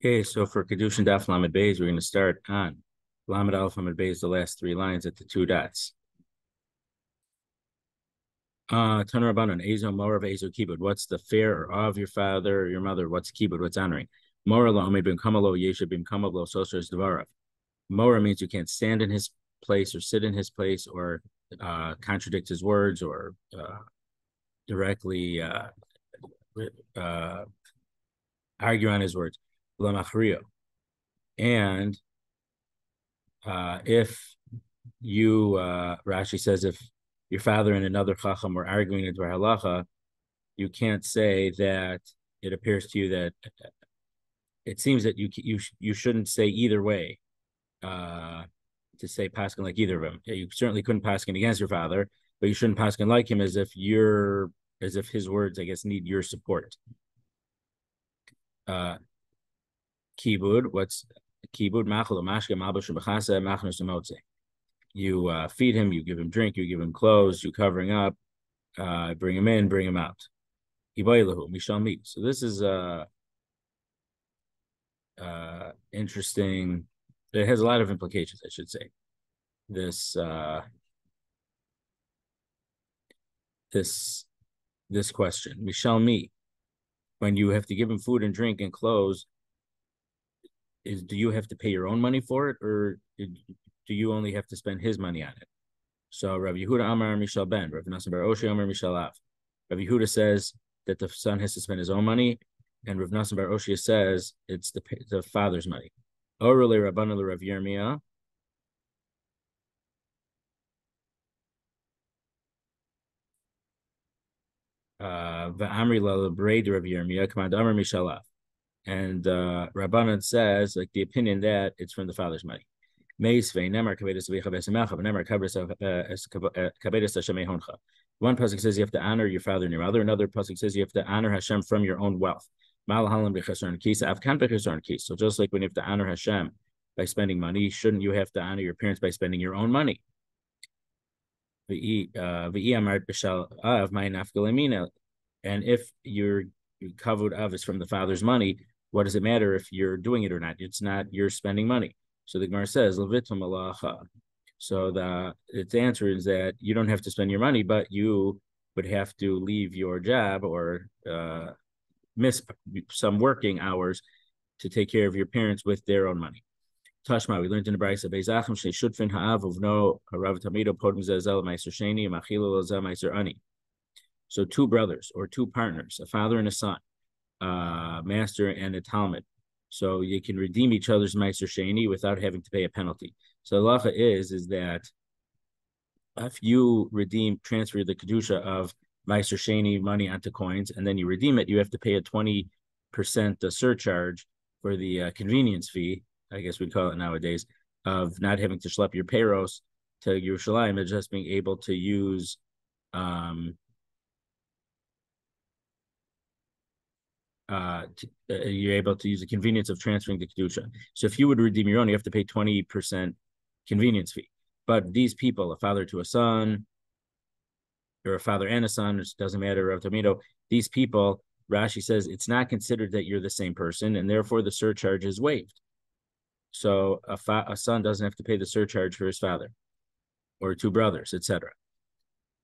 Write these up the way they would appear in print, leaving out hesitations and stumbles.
Okay, so for Kiddushin Daf Lamed Beis, we're going to start on Lamed Aleph Lamed Beis, the last three lines at the two dots. Taner Rabbanan, Ezo Morav Ezo Kibud. What's the fair or of your father or your mother? What's Kibud? What's honoring? Mora lo Omed Bim Kamalo Yesha Bim Kamalo Soser is Devarav. Mora means you can't stand in his place or sit in his place or contradict his words or directly uh, argue on his words. Lamachrio. And if you, Rashi says, if your father and another chacham were arguing into halacha, you can't say that it appears to you that it seems that you shouldn't say either way. To say paskin like either of them, you certainly couldn't paskin against your father, but you shouldn't paskin like him as if his words, I guess, need your support. Uh, Kibud, what's kibud? Machal mashke malbushu b'chasa machnus emotze. You feed him, you give him drink, you give him clothes, you covering up, bring him in, bring him out. Mishal. So this is interesting. It has a lot of implications, I should say. This this question. Mishal, when you have to give him food and drink and clothes, do you have to pay your own money for it, or do you only have to spend his money on it? So Rabbi Yehuda Amar Mishal Ben, Rabbi Nassim Bar Oshi Amar Mishal Av. Rabbi Yehuda says that the son has to spend his own money, and Rav Nassim Bar Oshia says it's the father's money. Orale Rabbana le Rav Yirmiyah. Va'amri la Braid Rav Yirmiyah, Command Amar Mishalav. And Rabbanan says, like the opinion that it's from the father's money. One pasuk says you have to honor your father and your mother. Another pasuk says you have to honor Hashem from your own wealth. So just like when you have to honor Hashem by spending money, shouldn't you have to honor your parents by spending your own money? And if your kavod av is from the father's money, what does it matter if you're doing it or not? It's not your spending money. So the Gemara says, Levitum alacha. So its answer is that you don't have to spend your money, but you would have to leave your job or miss some working hours to take care of your parents with their own money. Tashma, we learned in the Brisa, Beizachim Sheshutfin Ha'av Uvno Rav Tamido Podm Zazel Meiser Sheni Machilo Lazel Meiser Ani. So two brothers or two partners, a father and a son, master and a Talmud. So you can redeem each other's Meiser Sheni without having to pay a penalty. So the halacha is that if you transfer the kedusha of Meiser Sheni money onto coins, and then you redeem it, you have to pay a 20% surcharge for the convenience fee, I guess we'd call it nowadays, of not having to schlep your payros to Yerushalayim and just being able to use you're able to use the convenience of transferring the kedusha. So if you would redeem your own, you have to pay 20% convenience fee. But these people, a father to a son, or a father and a son, it doesn't matter, Rav Tomido, these people, Rashi says it's not considered that you're the same person, and therefore the surcharge is waived. So a son doesn't have to pay the surcharge for his father, or two brothers, etc.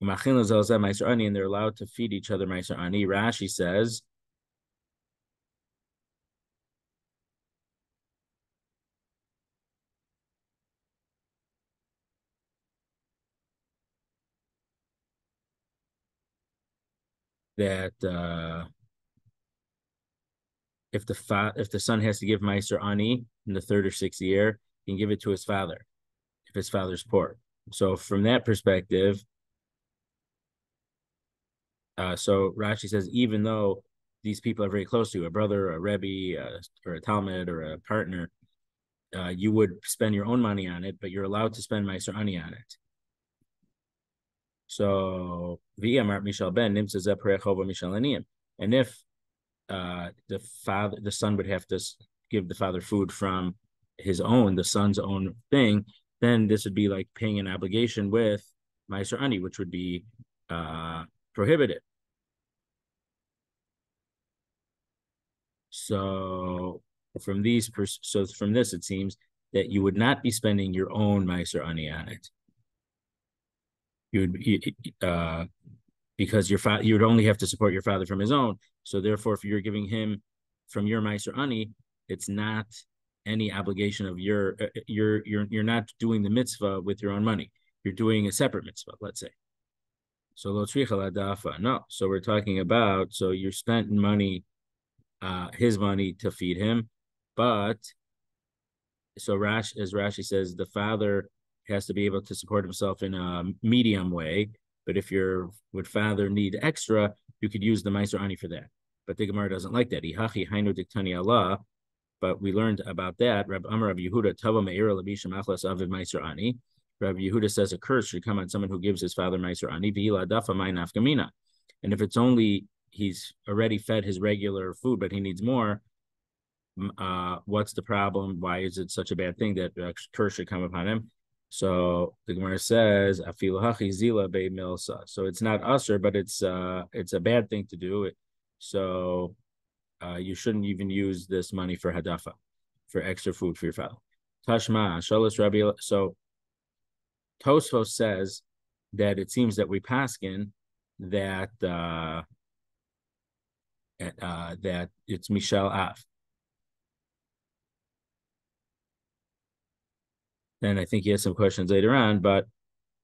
And they're allowed to feed each other Meiser Ani. Rashi says that if the son has to give Meiser Ani in the third or sixth year, he can give it to his father if his father's poor. So from that perspective, so Rashi says even though these people are very close to you, a brother, a rebbe, or a talmud, or a partner, you would spend your own money on it, but you're allowed to spend Meiser Ani on it. So v'yamar Mishal Ben nimtza zeh perechova Mishal Aniyim, and if the son would have to give the father food from the son's own thing, then this would be like paying an obligation with Meiser Ani, which would be prohibited. So from these, so from this, it seems that you would not be spending your own Meiser Ani on it. You would, because your father, you would only have to support your father from his own. So therefore, if you're giving him from your Meiser Ani, it's not any obligation of you're not doing the mitzvah with your own money. You're doing a separate mitzvah, let's say. So lo tzricha ladafa. No. So we're talking about, so you spent money, his money to feed him, but so as Rashi says, the father has to be able to support himself in a medium way. But if your would father need extra, you could use the Meiser Ani for that. But the Gemara doesn't like that. Ihachi hainu diktani Allah. But we learned about that. Rabbi Amar Rabbi Yehuda Tava Meira Labisham Achlas Aviv Meiser Ani. Rabbi Yehuda says a curse should come on someone who gives his father Meiser Ani. V'ila dafa mai nafkamina. And if it's only he's already fed his regular food, but he needs more, what's the problem? Why is it such a bad thing that a curse should come upon him? So the Gemara says, "Afilu hachi zila be milsa." So it's not usher, but it's a bad thing to do. So you shouldn't even use this money for hadafa, for extra food for your father. Tashma shalos Rabbi. So Tosfos says that it seems that we paskin that that it's Mishal Av. And I think he has some questions later on, but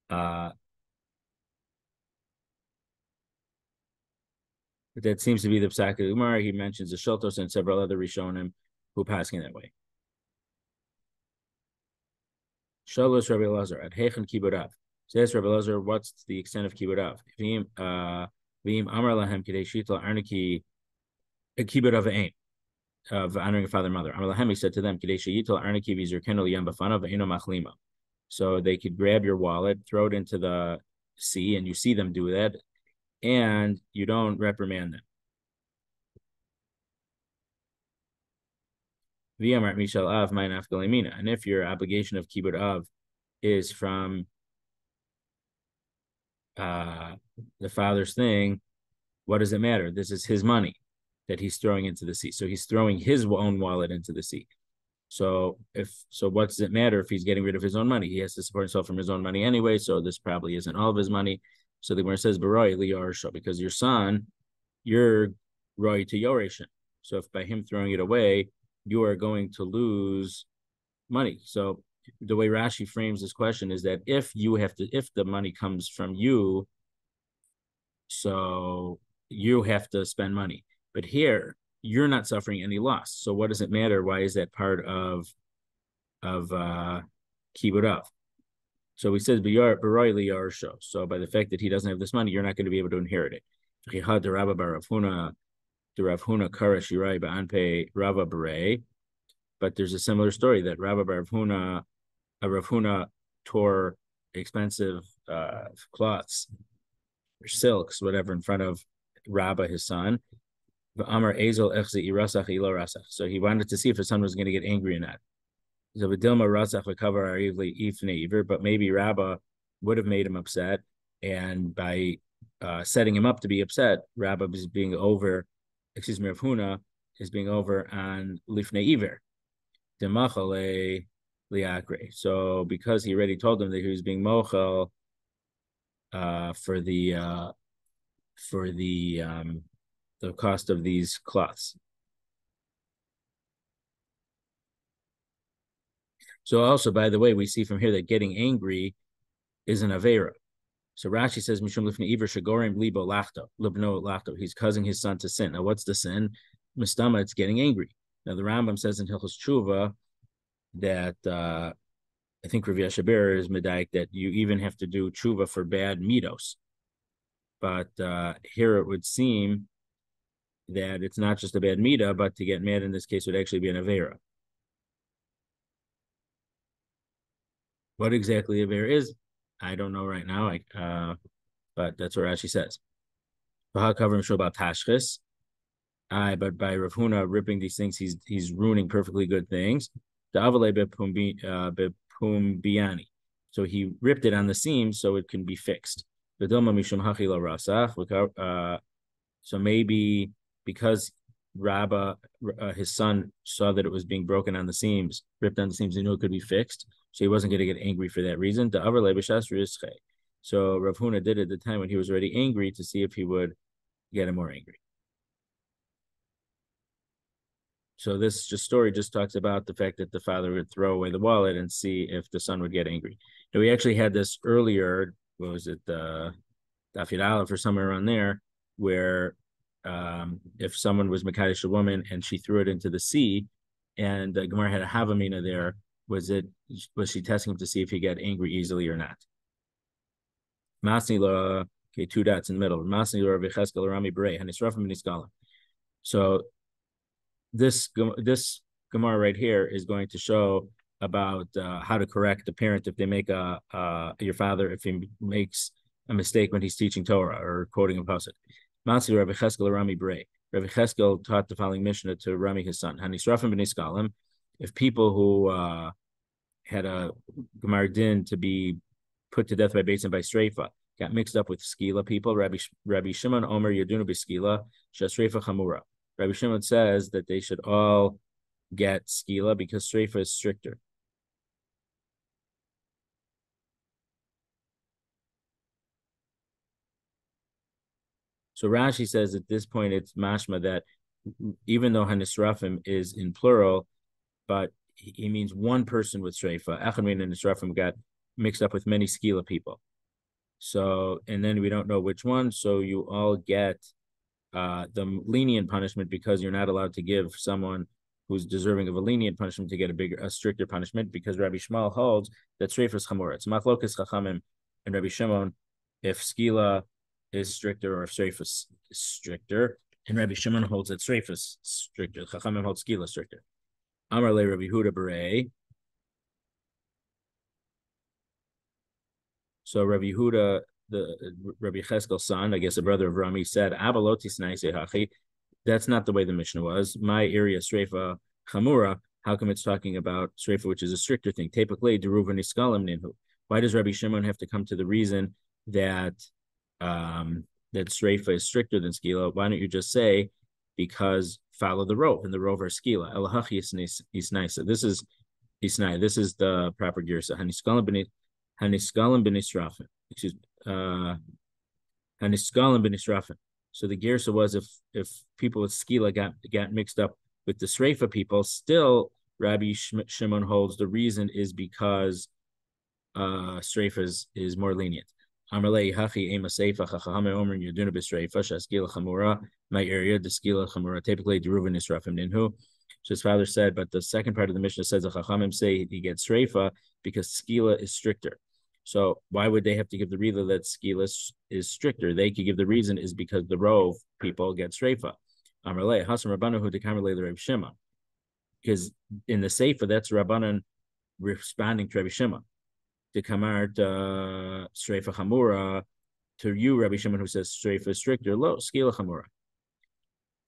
that seems to be the Psak of the Gemara. He mentions the Shiltos and several other Rishonim who passing that way. Shalos Rabbi Elazar at Hechen Kibud Av. Says Rabbi Elazar, what's the extent of Kibud Av? V'im Amar Lahem Kidei Shitla Arniki Kibud Av Aim. Of honoring a father and mother. He said to them, so they could grab your wallet, throw it into the sea, and you see them do that, and you don't reprimand them. And if your obligation of Kibbut Av is from the father's thing, what does it matter? This is his money that he's throwing into the sea. So he's throwing his own wallet into the sea. So what does it matter if he's getting rid of his own money? He has to support himself from his own money anyway. So this probably isn't all of his money. So the Gemara says, "Baroi liyarsha," because your son, you're roi to yoreshin. So if by him throwing it away, you are going to lose money. So the way Rashi frames this question is that if the money comes from you, so you have to spend money. But here, you're not suffering any loss. So what does it matter? Why is that part of Kibbut Av? So he says, so by the fact that he doesn't have this money, you're not going to be able to inherit it. But there's a similar story that Rav Huna tore expensive cloths or silks, whatever, in front of Rabba, his son. So he wanted to see if his son was going to get angry or not. But maybe Rabba would have made him upset, and by setting him up to be upset, Rabba is being over. Rav Huna is being over on Lifnei Iver. So because he already told him that he was being mochel for the cost of these cloths. So also, by the way, we see from here that getting angry is an avera. So Rashi says, "Mishum lifnei iver shagorim libo lachto, libno lachto." He's causing his son to sin. Now, what's the sin? Mistama, it's getting angry. Now, the Rambam says in Hilchos Tshuva that I think Rav Yashaber is medayik that you even have to do tshuva for bad midos. But here it would seem that it's not just a bad midah, but to get mad in this case would actually be an avera. What exactly avera is, I don't know right now. But that's what Rashi says. But by Rav Huna ripping these things, he's ruining perfectly good things. So he ripped it on the seam so it can be fixed. So maybe because Rabba, his son, saw that it was being broken on the seams, ripped on the seams, and knew it could be fixed. So he wasn't going to get angry for that reason. So Rav Huna did it at the time when he was already angry to see if he would get him more angry. So this story just talks about the fact that the father would throw away the wallet and see if the son would get angry. Now, we actually had this earlier. What was it? Dafid Aleph or somewhere around there, where if someone was Mekadesh a woman and she threw it into the sea, and the Gemara had a Havamina there, was she testing him to see if he got angry easily or not? Masni la, okay, two dots in the middle. Masni la v'cheskel rami brei hanisrafim v'niskalim. So this Gemara right here is going to show about how to correct a parent if they make your father, if he makes a mistake when he's teaching Torah or quoting a pasuk. Matzi Rabbi Cheskel Rami Brei. Rabbi Cheskel taught the following Mishnah to Rami, his son. Hanisrafim b'niskalim. If people who had a Gemar Din to be put to death by Beis and by Streifa got mixed up with Skila people, Rabbi Shimon Omer Yadunu b'Skila Shastreifa Chamura. Rabbi Shimon says that they should all get Skila because Streifa is stricter. So Rashi says at this point it's mashma that even though Hanisrafim is in plural, but he means one person with Streifa. Echad and Hanisrafim got mixed up with many Skila people. So, and then we don't know which one. So you all get the lenient punishment because you're not allowed to give someone who's deserving of a lenient punishment to get a stricter punishment, because Rabbi Shmuel holds that Streifa is chamura. It's machlokas chachamim and Rabbi Shimon if Skila is stricter or if Streifa is stricter, and Rabbi Shimon holds that Streifa is stricter. Chachamim holds Skila stricter. Amar le Rabbi Huda Berei. So Rabbi Huda, the Rabbi Cheskel's son, I guess the brother of Rami, said, that's not the way the Mishnah was. My area, Streifa Chamura, how come it's talking about Streifa, which is a stricter thing? Why does Rabbi Shimon have to come to the reason that that Streifa is stricter than Skila? Why don't you just say, because follow the rove, and the rove are Skila. So this is Isnai. This is the proper girsa. Haniskalim b'nisrafim. Excuse me. Haniskalim b'nisrafim. So the girsa was if people with Skila got mixed up with the Sreifa people, still Rabbi Shimon holds the reason is because Sreifa is more lenient. Amalei hachi ema seifa chachamim omer yaduna b'Sreifa shaskila chamura. My area the skila chamura typically deruven nisrafim ninhu. So his father said, but the second part of the Mishnah says the chachamim say he gets Sreifa because skila is stricter. So why would they have to give the reason that skila is stricter? They could give the reason is because the rove people get Sreifa. Amalei hasam rabbanu hu dekamalei Rabbi Shimon. Because in the Seifa, that's Rabbanan responding to Rabbi Shimon. The Kamart Streifa Chamura, to you, Rabbi Shimon, who says Streifa is stricter, lo, Skila Chamura.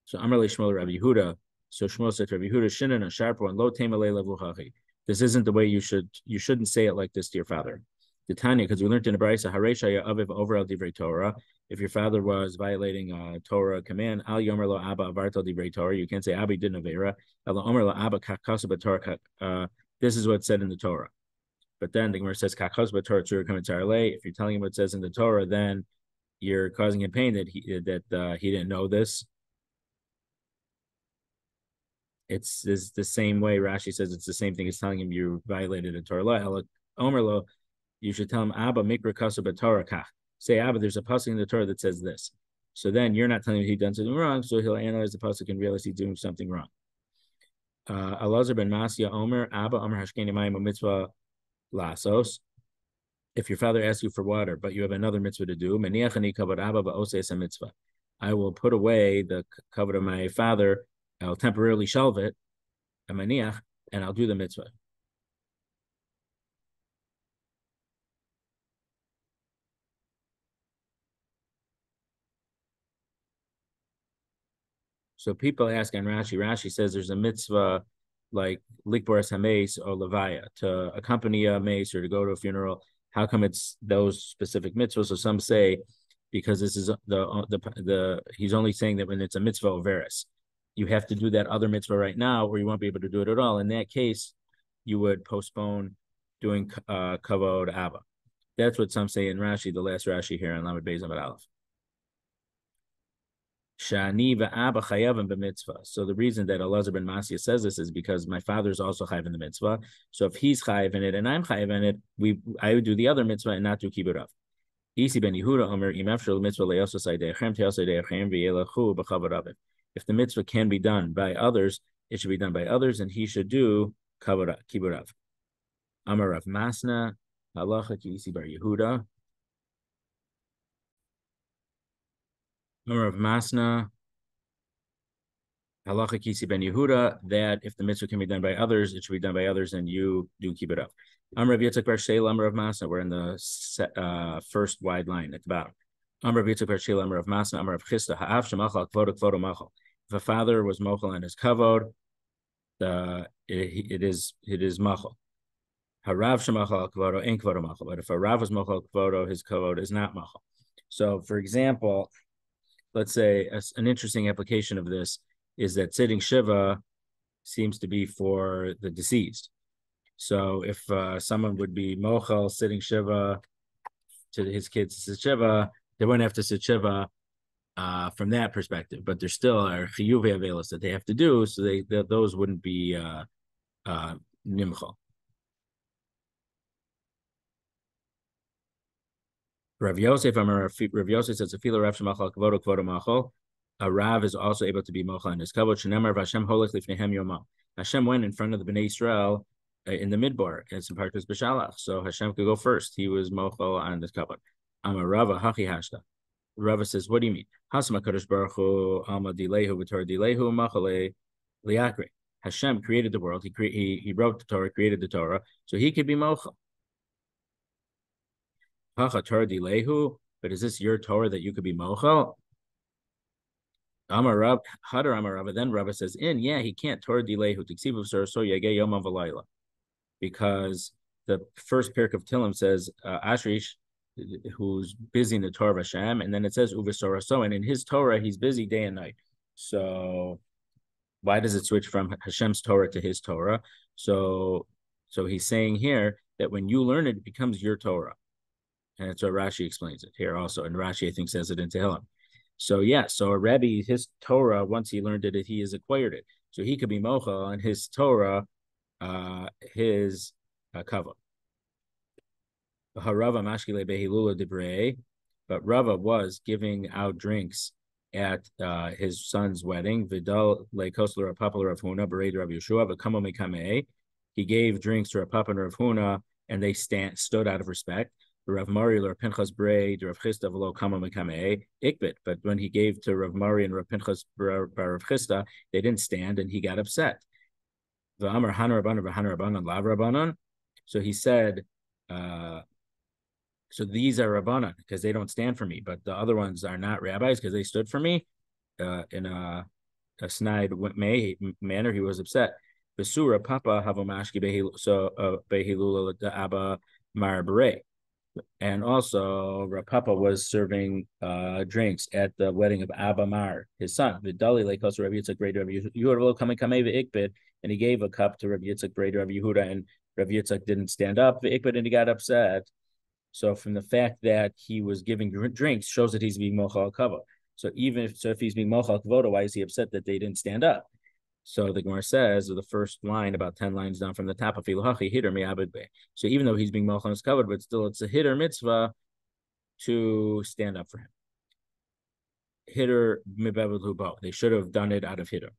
So Amar Le Shmuel Rabbi Yehuda. So Shmuel said to Rabbi Yehuda, Shinan and Sharpo and lo Temalei Levuchachi. This isn't the way you shouldn't say it like this to your father. The Tanya, because we learned in the Brisa, Hareshaya Aviv over al Divrei Torah. If your father was violating a Torah command, Al Yomer lo Abba Avartal Divrei Torah, you can't say Abba didn't avera. Al Omer lo Abba Kakasa Torah. This is what's said in the Torah. But then the Gemara says Kakasa Torah Tzur Kamitzarle. If you're telling him what it says in the Torah, then you're causing him pain that he didn't know this. It's the same way Rashi says it's the same thing as telling him you violated a Torah. Omer lo. You should tell him, Abba, mikra kasab Torah kach. Say, Abba, there's a pasuk in the Torah that says this. So then you're not telling him he's done something wrong, so he'll analyze the pasuk and realize he's doing something wrong. Elazar ben Masya Omer, Abba, Omer hashkeni mayim mitzvah lasos. If your father asks you for water, but you have another mitzvah to do, maniach ani kavod Abba ba'oses a mitzvah. I will put away the kavod of my father. I'll temporarily shelve it, a maniach, and I'll do the mitzvah. So people ask on Rashi. Rashi says there's a mitzvah like likboras hameis or levaya to accompany a mace or to go to a funeral. How come it's those specific mitzvahs? So some say because this is the he's only saying that when it's a mitzvah overis. you have to do that other mitzvah right now, or you won't be able to do it at all. In that case, you would postpone doing kavod Abba. That's what some say in Rashi, the last Rashi here on Lamed Beis Amud Aleph. Shani va'aba chayavim b'mitzvah. So the reason that Elazar ben Masya says this is because my father is also chayav in the mitzvah. So if he's chayav in it and I'm chayav in it, I would do the other mitzvah and not do kibbutz av. Isi ben Yehuda Omer imafshel mitzvah le'ososai de'achem te'osai de'achem v'yelechu b'chavod avim. If the mitzvah can be done by others, it should be done by others, and he should do kibbutz av. Amar Rav Masna halacha ki isi bar Yehuda. Amar Rav Masna halacha kisi ben Yehuda, that if the mitzvah can be done by others, it should be done by others, and you do keep it up. Amar Rav Yitzchak bar Sheila, Amar Rav Masna. We're in the first wide line at the bottom. Amar Rav Yitzchak bar Sheila, Amar Rav Masna, Amar Rav Chisda, ha'af shemachal kvodo kvodo machal. If a father was mochel on his kavod, it is machal. Harav shemachal kvodo ain't kvodo machal. But if a rav was mochel kvodo, his kavod is not machal. So, for example, let's say an interesting application of this is that sitting Shiva seems to be for the deceased. So if someone would be mochel sitting Shiva to his kids to sit Shiva, they wouldn't have to sit Shiva from that perspective, but there still are chiyuv avelos that they have to do, so those wouldn't be nimchal. Rav Yosef says, "Afila Rav Shemachal Kvodo Kvodo Machal." A Rav is also able to be mochel in his kavod. Shenemar Hashem holech lifnehem yomam. Hashem went in front of the Bnei Israel in the midbar as in Parshas B'Shalach, so Hashem could go first. He was mochel on this kavod. Amar Rava hachi hashta. Rava says, "What do you mean? Hasam Hakadosh Baruch Hu alma dilehu v'tor dilehu machale liakri." Hashem created the world. He wrote the Torah, created the Torah, so he could be mochel. Hacha Torah dilehu, but is this your Torah that you could be mochel? Amar Rav, Hadar Amar Rav. Then Rav says, he can't Torah dilehu tiksivu so yagei yomam v'layla, because the first parak of Tillim says Ashrish, who's busy in the Torah of Hashem, and then it says Uvasora so, and in his Torah he's busy day and night. So why does it switch from Hashem's Torah to his Torah? So he's saying here that when you learn it, it becomes your Torah. And that's what Rashi explains it here also. And Rashi, I think, says it in Tehillim. So a Rebbe, his Torah, once he learned it, he has acquired it. So he could be mochel on his Torah, his kavod. Harava mashkile behilula debrei, but Rava was giving out drinks at his son's wedding. Vidal leikosler apapal Rav Huna bereid Rav Yeshua v'kamo mekamei. He gave drinks to Rav Papa and Rav Huna, and they stood out of respect. Rav Mari or Pinchas Brei, Rav Chisda v'lo kamo mekamei ikbit. But when he gave to Rav Mari and Rav Pinchas Rav Chisda, they didn't stand, and he got upset. V'amar hana rabbanon v'hana rabbanon lav rabbanon. So he said, so these are rabbanon because they don't stand for me, but the other ones are not rabbis because they stood for me. In a snide manner, he was upset. Besura papa havomashki behilula the abba mar berei. And also, Rav Papa was serving drinks at the wedding of Abba Mar, his son. Vidali lekos Rav Yitzchak Brei Rav Yehuda coming ikbid, and he gave a cup to Rav Yitzchak Brei Rav Yehuda, and Rav Yitzchak didn't stand up ikbid, and he got upset. So, from the fact that he was giving drinks shows that he's being mochal kavod. So, if he's being mochal kavod, why is he upset that they didn't stand up? So the Gemara says, the first line, about 10 lines down from the top of Iluhachi, hitter me'abed be. So even though he's being mochel is covered, but still it's a hitter mitzvah to stand up for him. Hitter mibeved hubo. They should have done it out of hitter.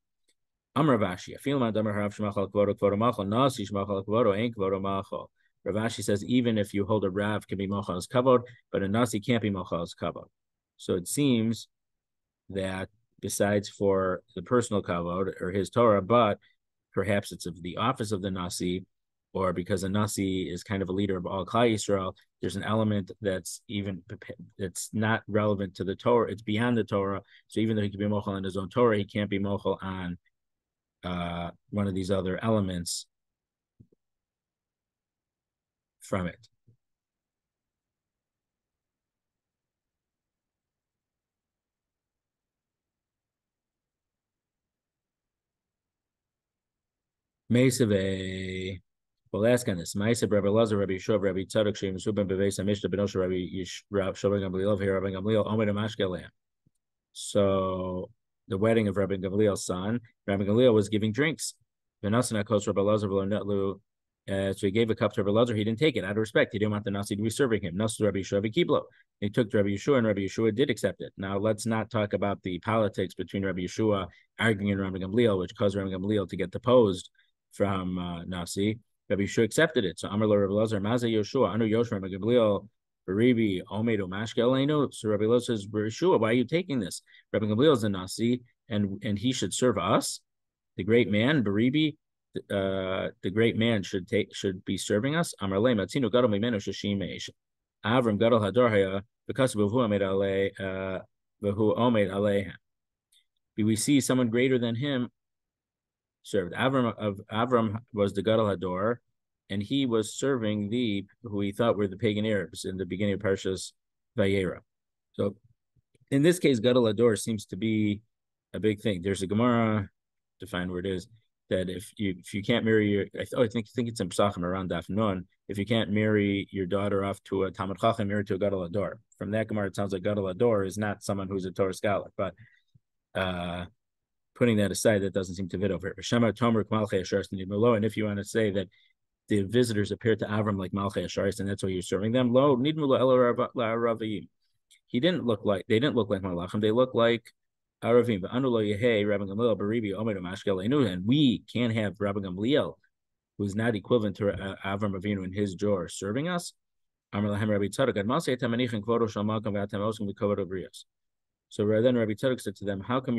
Amar Ravashi, afilman damar harav shmachal kvodo kvodo machal nasi shmachal kvodo ain't kvodo machal. Ravashi says even if you hold a rav can be mochel as kavod, but a nasi can't be mochel as kavod. So it seems that besides for the personal kavod or his Torah, but perhaps it's of the office of the Nasi, or because a Nasi is kind of a leader of all Klal Yisrael, there's an element that's not relevant to the Torah. It's beyond the Torah. So even though he can be mochel on his own Torah, he can't be mochel on one of these other elements from it. Mesave. We'll ask on this. Ma'aseh Rabbi Lazar, Rabbi Yeshua, Rabbi Tzadok, Shem Subin Beveis Hamishna Benosha, Rabbi Shobin Gamliel here, Rabbi Gamliel, Omer Mashkelam. So the wedding of Rabbi Gamliel's son, Rabbi Gamliel was giving drinks. So he gave a cup to Rabbi Lazar. He didn't take it out of respect. He didn't want the Nasi to be serving him. Nasu Rabbi Yeshua Kiblo. He took to Rabbi Yeshua, and Rabbi Yeshua did accept it. Now let's not talk about the politics between Rabbi Yeshua arguing and Rabbi Gamliel, which caused Rabbi Gamliel to get deposed from Nasi. Rabbi Yeshua accepted it. So Amar Rabbi Lazar, Maza Yeshua, Anu Yosh Rabbi Gamliel, Baribi, Omedo Mashke Elenu. So Rabbi Lazar says, Yeshua, why are you taking this? Rabbi Gamliel is a Nasi, and he should serve us. The great man, Baribi, the great man should be serving us. Amar Le Matzinu Gadol Mimenu Shashim Avram Gadol Hador Haya because Behu Omed Ale Behu Omed Aleha. We see someone greater than him served. Avram was the Gadol Hador, and he was serving who he thought were the pagan Arabs in the beginning of Parshas Vayera. So in this case, Gadol Hador seems to be a big thing. There's a Gemara, define where it is, that if you can't marry your, I think it's in Pesachim around Daf Nun, if you can't marry your daughter off to a Talmud Chacham, marry to a Gadol Hador. From that Gemara, it sounds like Gadol Hador is not someone who's a Torah scholar, but putting that aside, that doesn't seem to fit over here. And if you want to say that the visitors appeared to Avram like Malchei Asharis, and that's why you're serving them, they didn't look like Malachim, they look like Aravim. And we can't have Rabbi Gamliel, who's not equivalent to Avram Avinu in his drawer, serving us. So then Rabbi Tzadok said to them, how come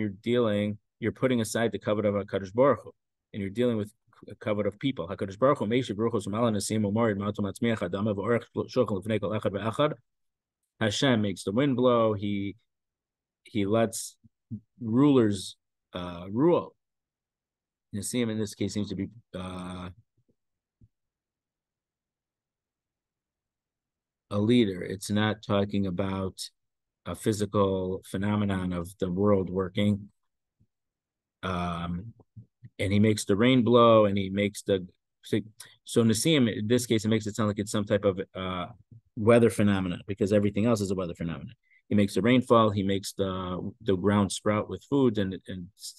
you're putting aside the covet of HaKadosh Baruch Hu, and you're dealing with a covet of people? HaKadosh Baruch Hu, Meishi Baruch Hu, Sumal Nasim, Umarid, Ma'atum Atzmiach, Adama, V'orech, Shochem, L'fnei Kol Echad V'Echad. Hashem makes the wind blow. He lets rulers rule. Nasim in this case seems to be a leader. It's not talking about a physical phenomenon of the world working. And he makes the rain blow, and he makes so Nasim, in this case, it makes it sound like it's some type of weather phenomenon, because everything else is a weather phenomenon. He makes the rainfall, he makes the ground sprout with food and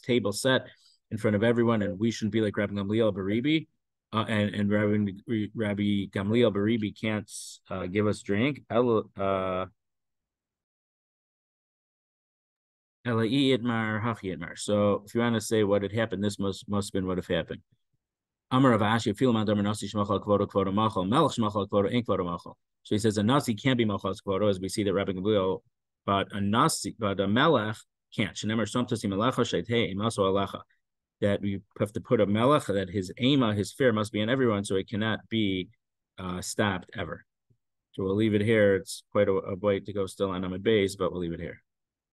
table set in front of everyone, and we shouldn't be like Rabbi Gamliel Baribi. And Rabbi Gamliel Baribi can't give us drink. So if you want to say what had happened, this must have been what had happened. Amar Rav Ashi, so he says a Nasi can't be Malchal Kvodo, as we see that Rabbi Gamliel, but a Melech can't. That we have to put a Melech, that his Ema, his fear must be on everyone, so it cannot be stopped ever. So we'll leave it here. It's quite a way to go still on Amud Beis, but we'll leave it here.